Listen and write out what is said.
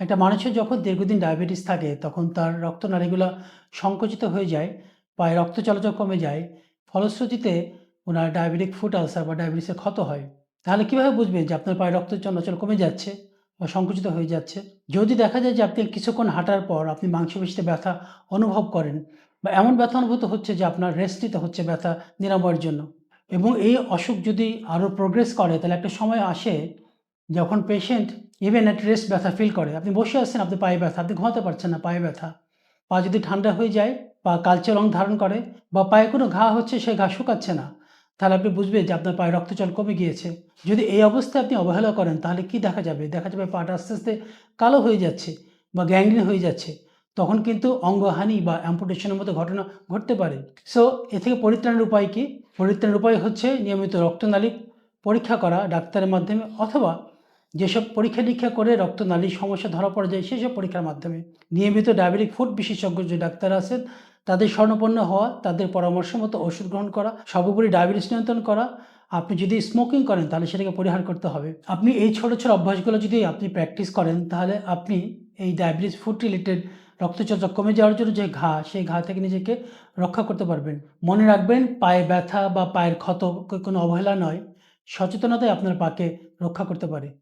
একটা মানুষের যখন দীর্ঘদিন ডায়াবেটিস থাকে তখন তার রক্তনালীগুলা সংকুচিত হয়ে যায়, পায়ে রক্ত চলাচল কমে যায়। ফলশ্রুতিতে উনার ডায়াবেটিক ফুট আলসার বা ডায়াবেটিসের ক্ষত হয়। তাহলে কিভাবে বুঝবেন যে আপনার পায়ে রক্ত চলাচল কমে যাচ্ছে বা সংকুচিত হয়ে যাচ্ছে? যদি দেখা যায় যে আপনি কিছুক্ষণ হাঁটার পর আপনি মাংসপেশিতে ব্যথা অনুভব করেন বা এমন ব্যথা অনুভূত হচ্ছে যে আপনার রেস্ট নিতে হচ্ছে ব্যথা নিরাময়ের জন্য এবং এই অসুখ যদি আরো প্রোগ্রেস করে তাহলে একটা সময় আসে যখন পেশেন্ট ইভেন এট রেস্ট ব্যথা ফিল করে। আপনি বসে আছেন, আপনার পায়ে ব্যথা, আপনি ঘুমাতে পারছেন না, পায়ে ব্যথা। পা যদি ঠান্ডা হয়ে যায়, পা কালচে রং ধারণ করে বা পায়ে কোনো ঘা হচ্ছে, সেই ঘা শুকাচ্ছে না, তাহলে আপনি বুঝবেন যে আপনার পায়ে রক্তচল কমে গিয়েছে। যদি এই অবস্থায় আপনি অবহেলা করেন তাহলে কি দেখা যাবে? দেখা যাবে পাটা আস্তে, আস্তে কালো হয়ে যাচ্ছে বা গ্যাংগ্রিন হয়ে যাচ্ছে। তখন কিন্তু অঙ্গহানি বা অ্যাম্পুটেশনের মতো ঘটনা ঘটতে পারে। সো এ থেকে পরিত্রাণের উপায় কি? পরিত্রাণের উপায় হচ্ছে নিয়মিত রক্তনালী পরীক্ষা করা ডাক্তারের মাধ্যমে, অথবা যেসব পরীক্ষা-নিরীক্ষা করে রক্তনালীর সমস্যা ধরা পড়া যায় সেসব পরীক্ষার মাধ্যমে। নিয়মিত ডায়াবেটিক ফুট বিশেষজ্ঞ যে ডাক্তার আছেন তাদের শরণাপন্ন হওয়া, তাদের পরামর্শ মতো ওষুধ গ্রহণ করা, সর্বোপরি ডায়াবেটিস নিয়ন্ত্রণ করা। আপনি যদি স্মোকিং করেন তাহলে সেটাকে পরিহার করতে হবে। আপনি এই ছোট, ছোট অভ্যাসগুলো যদি আপনি প্র্যাকটিস করেন তাহলে আপনি এই ডায়াবেটিস ফুট রিলেটেড রক্তচলাচল কমে যাওয়ার জন্য যে ঘা, সেই ঘা থেকে নিজেকে রক্ষা করতে পারবেন। মনে রাখবেন, পায়ে ব্যথা বা পায়ের ক্ষত কোনো অবহেলা নয়, সচেতনতাই আপনার পাকে রক্ষা করতে পারে।